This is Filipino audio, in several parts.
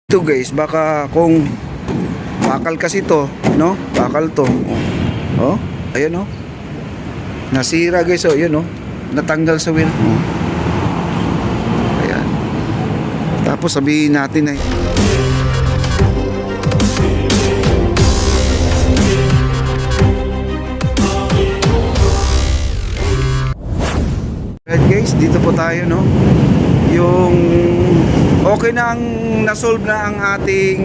Ito guys, baka kung bakal kasi to, no? Bakal to. Oh, ayan oh. Nasira guys, oh, yun oh. Natanggal sa wheel. Oh. Ayan. Tapos sabihin natin ay right guys, dito po tayo, no? Yung okay na ang nasolve na ang ating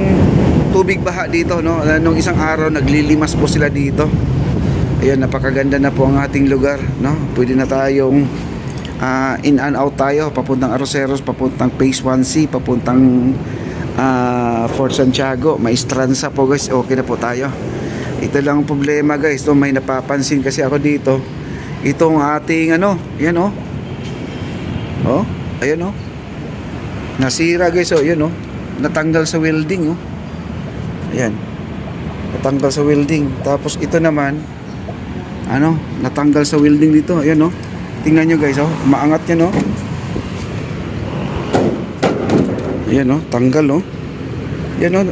tubig baha dito, no? Nung isang araw naglilimas po sila dito. Ayun, napakaganda na po ang ating lugar, no? Pwede na tayong in and out tayo, papuntang Arroceros, papuntang Phase 1C, papuntang Fort Santiago, Maestranza po guys. Okay na po tayo. Ito lang ang problema guys, no? May napapansin kasi ako dito. Itong ating yan oh. Oh, ayan oh. Nasira guys, oh, yun oh. Natanggal sa welding oh. Ayan. Natanggal sa welding. Tapos ito naman natanggal sa welding dito. Ayan oh. Tingnan nyo guys oh. Maangat yan oh. Ayan oh, tanggal oh. Ayan oh,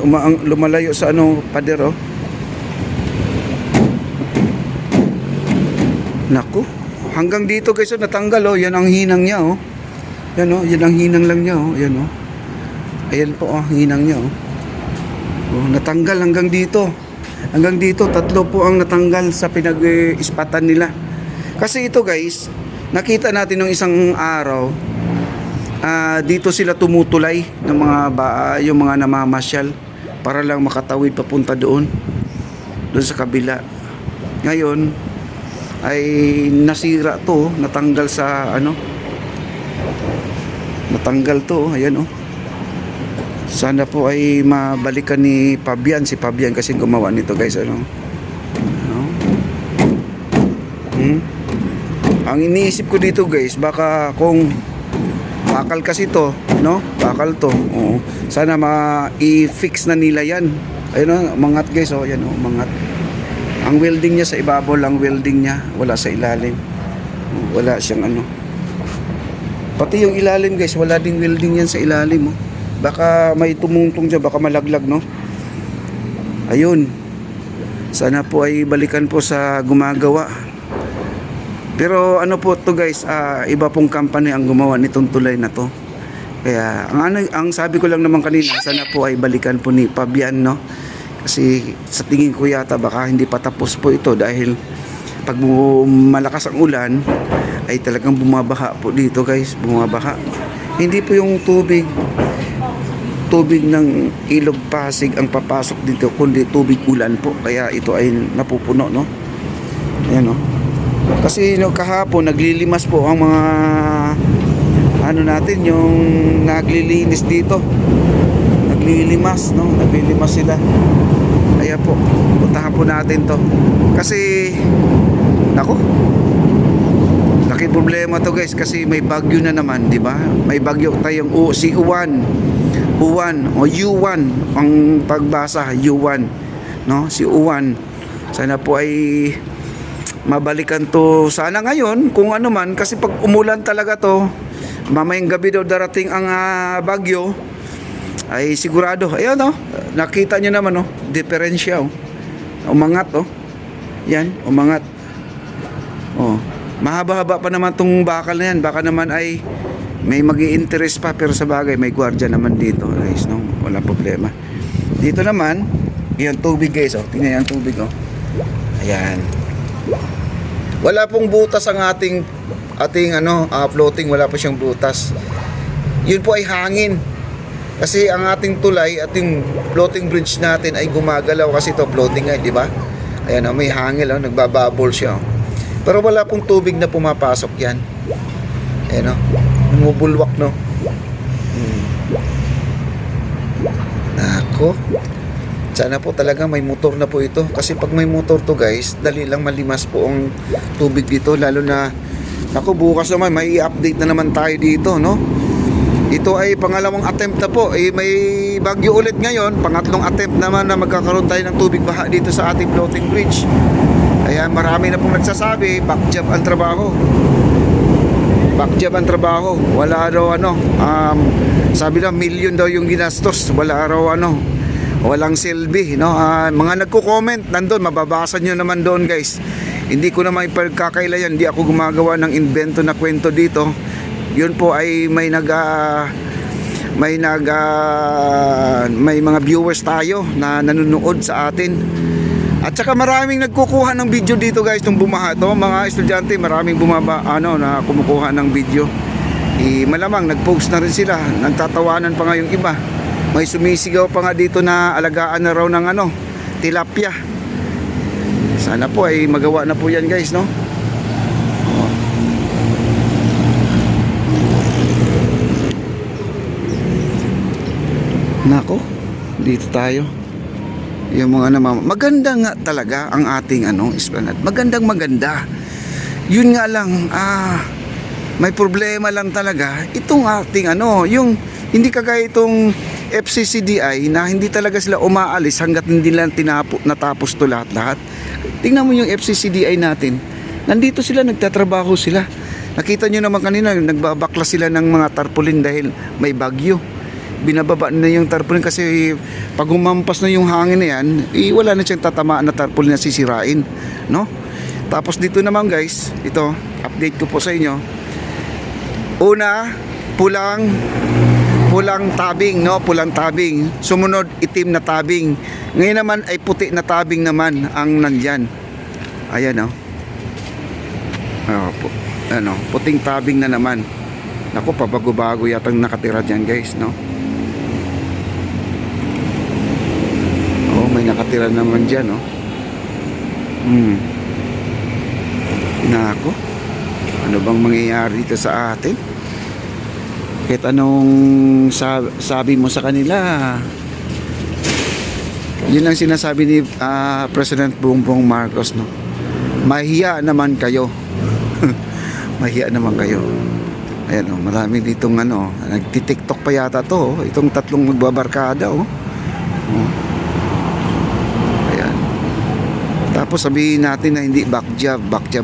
lumalayo sa pader oh. Naku. Hanggang dito guys oh, natanggal oh. Yan ang hinang niya oh. Yan oh, yan ang hinang lang niya oh. Ayan oh. Ayan po oh, hinang niya oh. Oh, natanggal hanggang dito. Hanggang dito, tatlo po ang natanggal sa pinag-ispatan nila. Kasi ito guys, nakita natin nung isang araw, dito sila tumutulay ng yung mga namamasyal para lang makatawid papunta doon sa kabila. Ngayon ay nasira to, natanggal sa natanggal to, ayan oh. Sana po ay mabalikan ni Fabian, si Fabian kasi gumawa nito guys Ang iniisip ko dito guys, baka kung bakal kasi to, no? Bakal to. Oo. Sana i-fix na nila 'yan. Ayun oh, mangat guys oh, ayan oh, mangat. Ang welding niya sa ibabaw lang, welding niya, wala sa ilalim. Wala siyang Pati yung ilalim guys, wala ding welding yan sa ilalim oh. Baka may tumungtong dyan, baka malaglag no. Ayun. Sana po ay balikan po sa gumagawa. Pero po to guys, iba pong company ang gumawa nitong tulay na to. Kaya ang sabi ko lang naman kanina, sana po ay balikan po ni Fabian no. Kasi sa tingin ko yata baka hindi pa tapos po ito dahil pag malakas ang ulan ay talagang bumabaha po dito guys, bumabaha. Hindi po yung tubig ng ilog Pasig ang papasok dito, kundi tubig ulan po, kaya ito ay napupuno no. Ayan no. Kasi kahapon naglilimas po ang mga natin yung naglilinis dito, naglilimas no, naglilimas sila. Kaya po puntahan po natin to kasi nako, laki problema to guys kasi may bagyo na naman, di ba? May bagyo tayong si Uwan o U1 ang pagbasa, U1 no, si Uwan. Sana po ay mabalikan to sana ngayon kung man, kasi pag umulan talaga to, mamayang gabi daw darating ang bagyo, ay sigurado. Ayun no, nakita nyo naman diferensya umangat yan, umangat mahaba-haba pa naman tong bakal na yan. Baka naman ay may magi-interest pa, pero sa bagay may gwardiya naman dito guys no, wala problema. Dito naman yung tubig guys tingnan yung tubig ayan, wala pong butas ang ating floating, wala po siyang butas. Yun po ay hangin kasi ang ating tulay, ating floating bridge natin ay gumagalaw kasi ito floating nga, di ba? Ayan may hangin nagbabubble siya pero wala pong tubig na pumapasok yan. Ayan bumubulwak no. Nako, sana po talaga may motor na po ito, kasi pag may motor to guys, dali lang malimas po ang tubig dito, lalo na nako, bukas naman may i-update na naman tayo dito no. Ito ay pangalawang attempt na po, may bagyo ulit ngayon, pangatlong attempt naman na magkakaroon tayo ng tubig baha dito sa ating floating bridge. Kaya marami na pong nagsasabi back job ang trabaho. back job ang trabaho. Wala raw ano, sabi na million daw yung ginastos. Wala raw ano, walang silbi, no? Mga nagko-comment nandun, mababasa nyo naman doon, guys. Hindi ko na may pagkakailan, hindi ako gumagawa ng invento na kwento dito. Yun po ay may mga viewers tayo na nanonood sa atin. At saka maraming nagkukuha ng video dito, guys, nung bumaha to. Mga estudyante, maraming na kumukuha ng video. Malamang nagpost na rin sila, nagtatawanan pa nga yung iba. May sumisigaw pa nga dito na alagaan na raw ng ano, tilapia. Sana po ay magawa na po yan, guys, no? Nako, dito tayo. Yung mga maganda nga talaga ang ating esplanade. Magandang maganda. Yun nga lang, may problema lang talaga itong ating yung hindi kagaya itong FCCDI na hindi talaga sila umaalis hanggat hindi lang natapos to lahat-lahat. Tingnan mo yung FCCDI natin. Nandito sila, nagtatrabaho sila. Nakita nyo naman kanina, nagbabakla sila ng mga tarpaulin dahil may bagyo. Binababa na yung tarpaulin kasi pag humampas na yung hangin na yan, wala na siyang tatamaan na tarpaulin na sisirain, no? Tapos dito naman, guys, ito, update ko po sa inyo. Una, pulang tabing, no? Pulang tabing. Sumunod, itim na tabing. Ngayon naman ay puti na tabing naman ang nandyan. Ayan, no? Puting tabing na naman. Naku, pabago-bago yatang nakatira dyan, guys, no? May nakatira naman dyan, no? Nako, ano bang mangyayari dito sa atin? Kahit anong sabi mo sa kanila, yun ang sinasabi ni President Bongbong Marcos, no? Mahiya naman kayo. Mahiya naman kayo. Ayan, no? Marami ditong nagti-TikTok pa yata to, itong tatlong magbabarkada, oh. Tapos sabihin natin na hindi back job.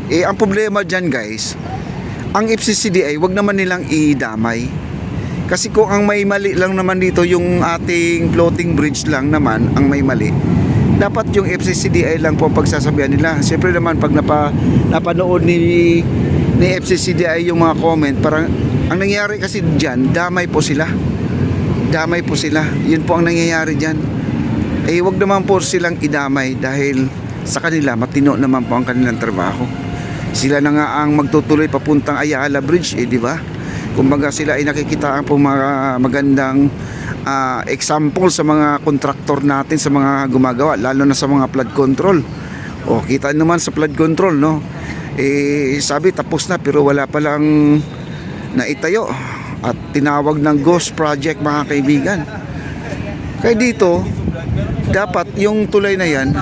Ang problema dyan, guys, ang FCCDI, wag naman nilang idamay. Kasi kung ang may mali lang naman dito, yung ating floating bridge lang naman ang may mali, dapat yung FCCDI lang po ang pagsasabihan nila. Siyempre naman pag napanood ni FCCDI yung mga comment, parang ang nangyayari kasi dyan, damay po sila. Yun po ang nangyayari dyan. Wag naman po silang idamay dahil sa kanila matino naman po ang kanilang trabaho. Sila na nga ang magtutuloy papuntang Ayala Bridge, di ba? Kumbaga sila ay nakikitaan po mga magandang example sa mga kontraktor natin, sa mga gumagawa, lalo na sa mga flood control. Kita naman sa flood control, no? Sabi tapos na pero wala pa lang naitayo at tinawag ng ghost project, mga kaibigan. Kaya dito dapat yung tulay na yan,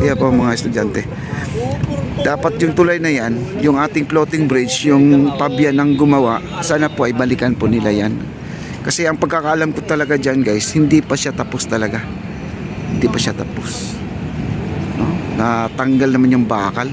kaya po mga estudyante, dapat yung tulay na yan, yung ating floating bridge, yung pabya ng gumawa, sana po ay balikan po nila yan. Kasi ang pagkakaalam ko talaga dyan, guys, hindi pa siya tapos talaga. Hindi pa siya tapos, no? Natanggal naman yung bakal.